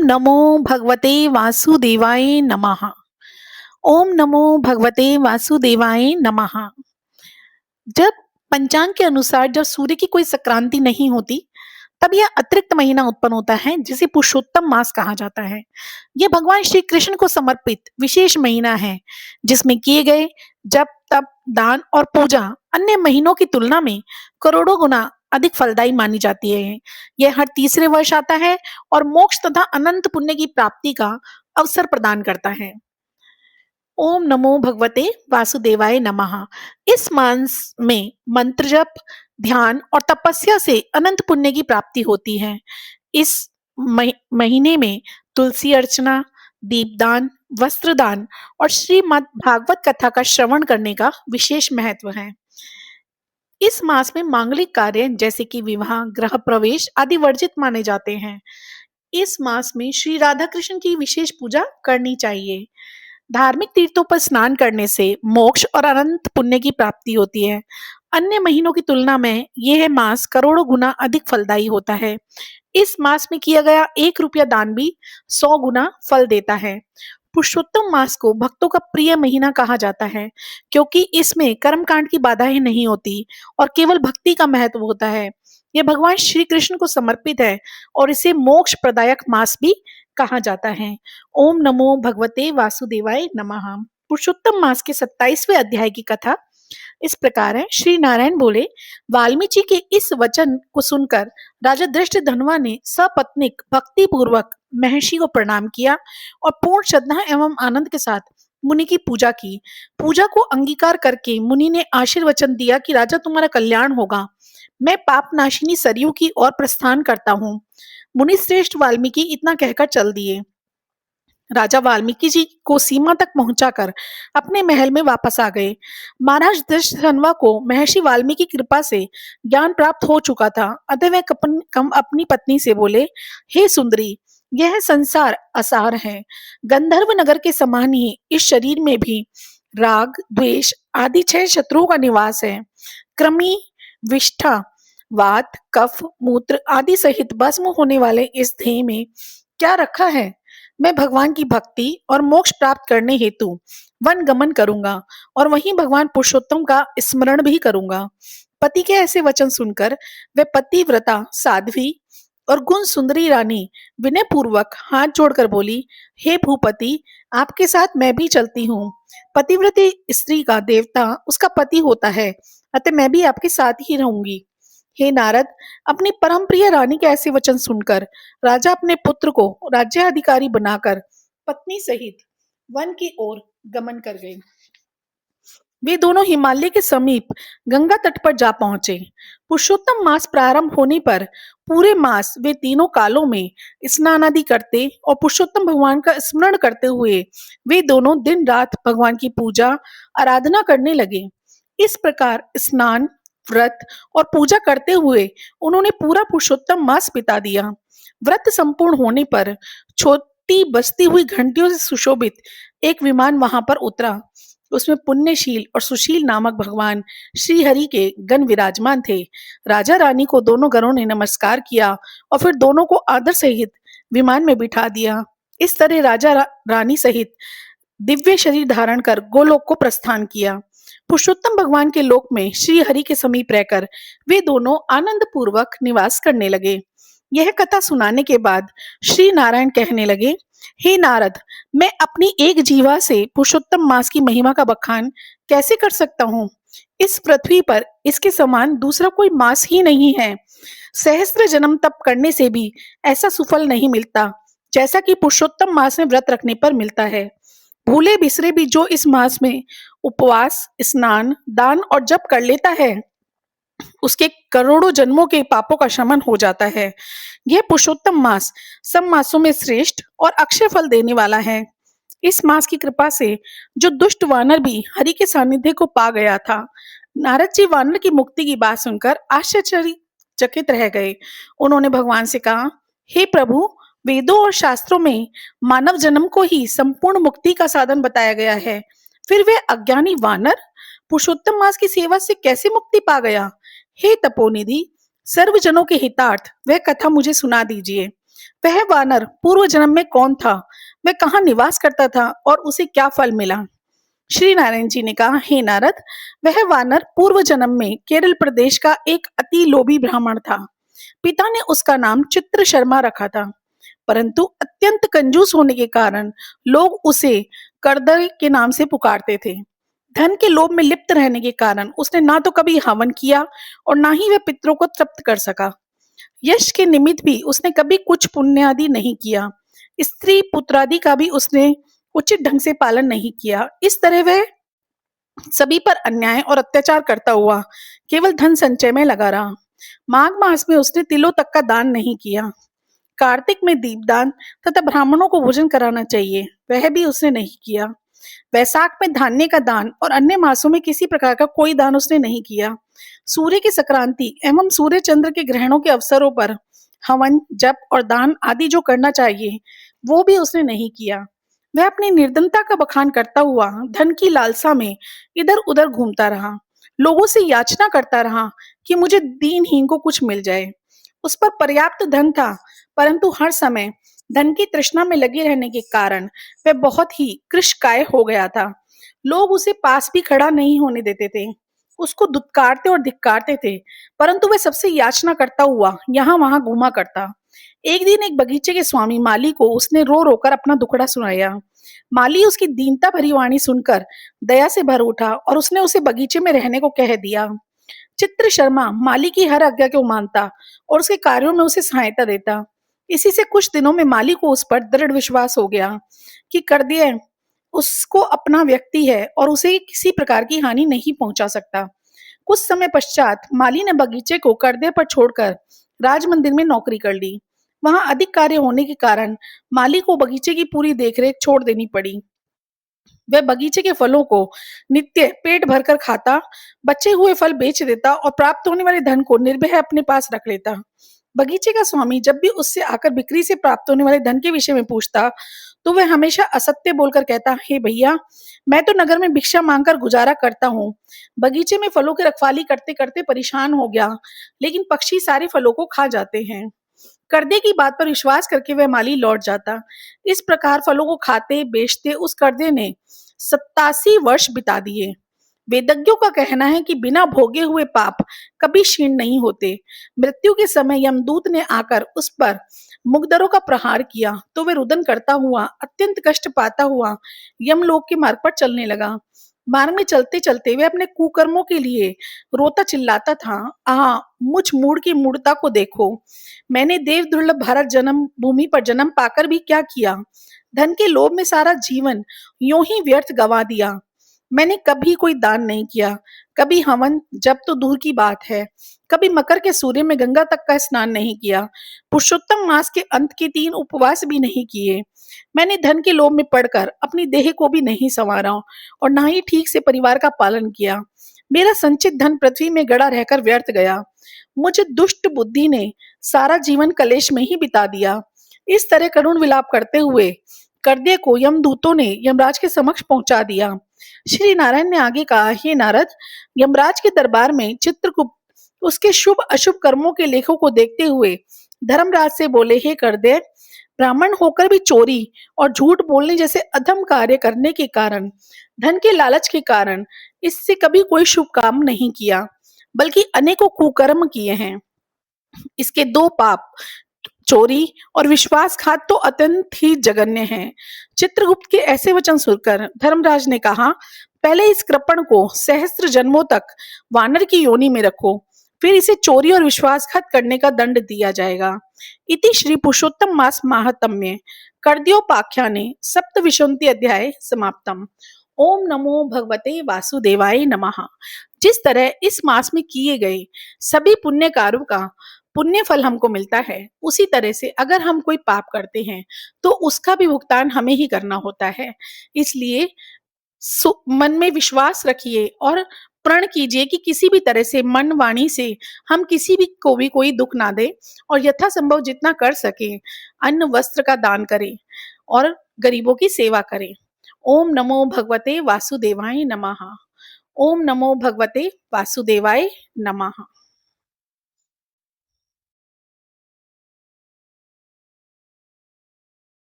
नमो भगवते वासुदेवाय नमः। ओम नमो भगवते वासुदेवाय नमः। जब पंचांग के अनुसार जब सूर्य की कोई संक्रांति नहीं होती, तब यह अतिरिक्त महीना उत्पन्न होता है जिसे पुरुषोत्तम मास कहा जाता है। यह भगवान श्री कृष्ण को समर्पित विशेष महीना है, जिसमें किए गए जप, तप, दान और पूजा अन्य महीनों की तुलना में करोड़ों गुना अधिक फलदायी मानी जाती है। यह हर तीसरे वर्ष आता है और मोक्ष तथा अनंत पुण्य की प्राप्ति का अवसर प्रदान करता है। ओम नमो भगवते वासुदेवाय नमः। इस मास में मंत्र जप, ध्यान और तपस्या से अनंत पुण्य की प्राप्ति होती है। इस महीने में तुलसी अर्चना, दीपदान, वस्त्रदान और श्रीमद् भागवत कथा का श्रवण करने का विशेष महत्व है। इस मास में मांगलिक कार्य जैसे कि विवाह, गृह प्रवेश आदि वर्जित माने जाते हैं। इस मास में श्री राधा कृष्ण की विशेष पूजा करनी चाहिए। धार्मिक तीर्थों पर स्नान करने से मोक्ष और अनंत पुण्य की प्राप्ति होती है। अन्य महीनों की तुलना में यह मास करोड़ों गुना अधिक फलदायी होता है। इस मास में किया गया 1 रुपया दान भी 100 गुना फल देता है। पुरुषोत्तम मास को भक्तों का प्रिय महीना कहा जाता है, क्योंकि इसमें कर्मकांड की बाधाएं नहीं होती और केवल भक्ति का महत्व होता है। यह भगवान श्री कृष्ण को समर्पित है और इसे मोक्ष प्रदायक मास भी कहा जाता है। ओम नमो भगवते वासुदेवाय नमः। पुरुषोत्तम मास के 27वें अध्याय की कथा इस प्रकार है। श्री नारायण बोले, वाल्मीकि के इस वचन को सुनकर राजा धृष्टद्युम्न ने सपत्नीक भक्ति पूर्वक महर्षि को प्रणाम किया और पूर्ण श्रद्धा एवं आनंद के साथ मुनि की पूजा की। पूजा को अंगीकार करके मुनि ने आशीर्वचन दिया कि राजा तुम्हारा कल्याण होगा। मैं पाप नाशिनी सरयू की ओर प्रस्थान करता हूँ। मुनि श्रेष्ठ वाल्मीकि इतना कहकर चल दिए। राजा वाल्मीकि जी को सीमा तक पहुंचाकर अपने महल में वापस आ गए। महाराज दशरथवा को महर्षि वाल्मीकि की कृपा से ज्ञान प्राप्त हो चुका था, अतः वह अपनी पत्नी से बोले, हे सुंदरी, यह संसार असार है। गंधर्व नगर के समान ही इस शरीर में भी राग, द्वेष आदि 6 शत्रुओं का निवास है। कृमि, विष्ठा, वात, कफ, मूत्र आदि सहित भस्म होने वाले इस देह में क्या रखा है? मैं भगवान की भक्ति और मोक्ष प्राप्त करने हेतु वन गमन करूंगा और वहीं भगवान पुरुषोत्तम का स्मरण भी करूंगा। पति के ऐसे वचन सुनकर वह पतिव्रता साध्वी और गुण सुंदरी रानी विनय पूर्वक हाथ जोड़कर बोली, हे भूपति, आपके साथ मैं भी चलती हूँ। पतिव्रती स्त्री का देवता उसका पति होता है, अतः मैं भी आपके साथ ही रहूंगी। हे नारद, अपनी परम प्रिय रानी के ऐसे वचन सुनकर राजा अपने पुत्र को राज्याधिकारी बनाकर पत्नी सहित वन की ओर गमन कर गए। वे दोनों हिमालय के समीप गंगा तट पर जा पहुंचे। पुरुषोत्तम मास प्रारंभ होने पर पूरे मास वे तीनों कालों में स्नान आदि करते और पुरुषोत्तम भगवान का स्मरण करते हुए वे दोनों दिन रात भगवान की पूजा आराधना करने लगे। इस प्रकार स्नान, व्रत और पूजा करते हुए उन्होंने पूरा पुरुषोत्तम मास बिता दिया। व्रत संपूर्ण होने पर छोटी बजती हुई घंटियों से सुशोभित एक विमान वहां पर उतरा। उसमें पुण्यशील और सुशील नामक भगवान श्री हरि के गण विराजमान थे। राजा रानी को दोनों गणों ने नमस्कार किया और फिर दोनों को आदर सहित विमान में बिठा दिया। इस तरह राजा रानी सहित दिव्य शरीर धारण कर गोलोक को प्रस्थान किया। पुरुषोत्तम भगवान के लोक में श्री हरि के समीप रहकर वे दोनों आनंद पूर्वक निवास करने लगे। यह कथा सुनाने के बाद श्री नारायण कहने लगे, हे नारद, मैं अपनी एक जीवा से पुरुषोत्तम मास की महिमा का बखान कैसे कर सकता हूँ? इस पृथ्वी पर इसके समान दूसरा कोई मास ही नहीं है। सहस्त्र जन्म तप करने से भी ऐसा सुफल नहीं मिलता जैसा कि पुरुषोत्तम मास में व्रत रखने पर मिलता है। भूले बिसरे भी जो इस मास में उपवास, स्नान, दान और जप कर लेता है, उसके करोड़ों जन्मों के पापों का शमन हो जाता है। यह पुरुषोत्तम मास सब मासों में श्रेष्ठ और अक्षय फल देने वाला है। इस मास की कृपा से जो दुष्ट वानर भी हरि के सानिध्य को पा गया था। नारद जी वानर की मुक्ति की बात सुनकर आश्चर्यचकित रह गए। उन्होंने भगवान से कहा, हे प्रभु, वेदों और शास्त्रों में मानव जन्म को ही संपूर्ण मुक्ति का साधन बताया गया है, फिर वे अज्ञानी वानर पुरुषोत्तम मास की सेवा से कैसे मुक्ति पा गया? हे तपोनिधि, सर्वजनों के हितार्थ वह कथा मुझे सुना दीजिए। वह वानर पूर्व जन्म में कौन था, वह कहाँ निवास करता था और उसे क्या फल मिला? श्री नारायण जी ने कहा, हे नारद, वह वानर पूर्व जन्म में केरल प्रदेश का एक अति लोभी ब्राह्मण था। पिता ने उसका नाम चित्र शर्मा रखा था, परंतु अत्यंत कंजूस होने के कारण लोग उसे करदर के नाम से पुकारते थे। धन के लोभ में लिप्त रहने के कारण उसने ना तो कभी हवन किया और ना ही वह पितरों को तृप्त कर सका। यश के निमित्त भी उसने कभी कुछ पुण्य आदि नहीं किया। स्त्री पुत्रादि का भी उसने उचित ढंग से पालन नहीं किया। इस तरह वह सभी पर अन्याय और अत्याचार करता हुआ केवल धन संचय में लगा रहा। माघ मास में उसने तिलों तक का दान नहीं किया। कार्तिक में दीपदान तथा ब्राह्मणों को भोजन कराना चाहिए, वह भी उसने नहीं किया। वैसाख में धान्य का दान और अन्य मासों में किसी प्रकार का कोई दान उसने नहीं किया। सूर्य की संक्रांति एवं सूर्य चंद्र के ग्रहणों के अवसरों पर हवन, जप और दान आदि जो करना चाहिए वो भी उसने नहीं किया। वह अपनी निर्धनता का बखान करता हुआ धन की लालसा में इधर उधर घूमता रहा। लोगों से याचना करता रहा कि मुझे दीनहीन को कुछ मिल जाए। उस पर पर्याप्त धन था, परंतु हर समय धन की तृष्णा में लगे रहने के कारण वह बहुत ही कृशकाय हो गया था। लोग उसे पास भी खड़ा नहीं होने देते थे, उसको दुत्कारते और धिक्कारते थे, परंतु वह सबसे याचना करता हुआ यहाँ वहां घूमा करता। एक दिन एक बगीचे के स्वामी माली को उसने रो रोकर अपना दुखड़ा सुनाया। माली उसकी दीनता भरी वाणी सुनकर दया से भर उठा और उसने उसे बगीचे में रहने को कह दिया। चित्र शर्मा माली की हर आज्ञा को मानता और उसके कार्यों में उसे सहायता देता। इसी से कुछ दिनों में माली को उस पर दृढ़ विश्वास हो गया कि करदीय उसको अपना व्यक्ति है और उसे किसी प्रकार की हानि नहीं पहुंचा सकता। कुछ समय पश्चात माली ने बगीचे को करदे पर छोड़कर राज मंदिर में नौकरी कर ली। वहां अधिक कार्य होने के कारण माली को बगीचे की पूरी देखरेख छोड़ देनी पड़ी। वह बगीचे के फलों को नित्य पेट भरकर खाता, बचे हुए फल बेच देता और प्राप्त होने वाले धन को निर्भय अपने पास रख लेता। बगीचे का स्वामी जब भी उससे आकर बिक्री से प्राप्त होने वाले धन के विषय में पूछता, तो वह हमेशा असत्य बोलकर कहता, हे भैया, मैं तो नगर में भिक्षा मांगकर गुजारा करता हूँ। बगीचे में फलों की रखवाली करते करते परेशान हो गया, लेकिन पक्षी सारे फलों को खा जाते हैं। कर्दे की बात पर विश्वास करके वह माली लौट जाता। इस प्रकार फलों को खाते बेचते उस कर्दे ने 87 वर्ष बिता दिए। वेदज्ञों का कहना है कि बिना भोगे हुए पाप कभी क्षीण नहीं होते। मृत्यु के समय यमदूत ने आकर उस पर मुगदरों का प्रहार किया तो वह रुदन करता हुआ, अत्यंत कष्ट पाता हुआ यमलोक के मार्ग पर चलने लगा। मार्ग में चलते चलते वे अपने कुकर्मों के लिए रोता चिल्लाता था, आह, मुझ मूढ़ की मूढ़ता को देखो। मैंने देव दुर्लभ भारत जन्म भूमि पर जन्म पाकर भी क्या किया? धन के लोभ में सारा जीवन यूं ही व्यर्थ गवा दिया। मैंने कभी कोई दान नहीं किया, कभी हवन जब तो दूर की बात है, कभी मकर के सूर्य में गंगा तक का स्नान नहीं किया, पुरुषोत्तम मास के अंत के 3 उपवास भी नहीं किए। मैंने धन के लोभ में पड़कर अपनी देह को भी नहीं संवारा और ना ही ठीक से परिवार का पालन किया। मेरा संचित धन पृथ्वी में गड़ा रहकर व्यर्थ गया। मुझे दुष्ट बुद्धि ने सारा जीवन कलेश में ही बिता दिया। इस तरह करुण विलाप करते हुए करदे को यमदूतों ने यमराज के समक्ष पहुंचा दिया। श्री नारायण ने आगे कहा, हे नारद, यमराज के दरबार में चित्रगुप्त उसके शुभ अशुभ कर्मों के लेखों को देखते हुए धर्मराज से बोले, हे करदे, ब्राह्मण होकर भी चोरी और झूठ बोलने जैसे अधम कार्य करने के कारण, धन के लालच के कारण इससे कभी कोई शुभ काम नहीं किया, बल्कि अनेकों कुकर्म किए हैं। इसके 2 पाप, चोरी और विश्वासघात, तो अत्यंत ही जघन्य हैं। चित्रगुप्त के ऐसे वचन सुनकर धर्मराज ने कहा, पहले इस कृपण को सहस्त्र जन्मों तक वानर की योनि में रखो, फिर इसे चोरी और विश्वासघात करने का दंड दिया जाएगा। इति श्री पुरुषोत्तम मास महात्म्य कर्दयोपाख्याने सप्तविंशति अध्याय समाप्तम। ओम नमो भगवते वासुदेवाय नमः। जिस तरह इस मास में किए गए सभी पुण्य कार्यों का पुण्य फल हमको मिलता है, उसी तरह से अगर हम कोई पाप करते हैं तो उसका भी भुगतान हमें ही करना होता है। इसलिए मन में विश्वास रखिए और प्रण कीजिए कि किसी भी तरह से मन वाणी से हम किसी भी को भी कोई दुख ना दे और यथासंभव जितना कर सके अन्न वस्त्र का दान करें और गरीबों की सेवा करें। ओम नमो भगवते वासुदेवाय नमः। ओम नमो भगवते वासुदेवाय नमः।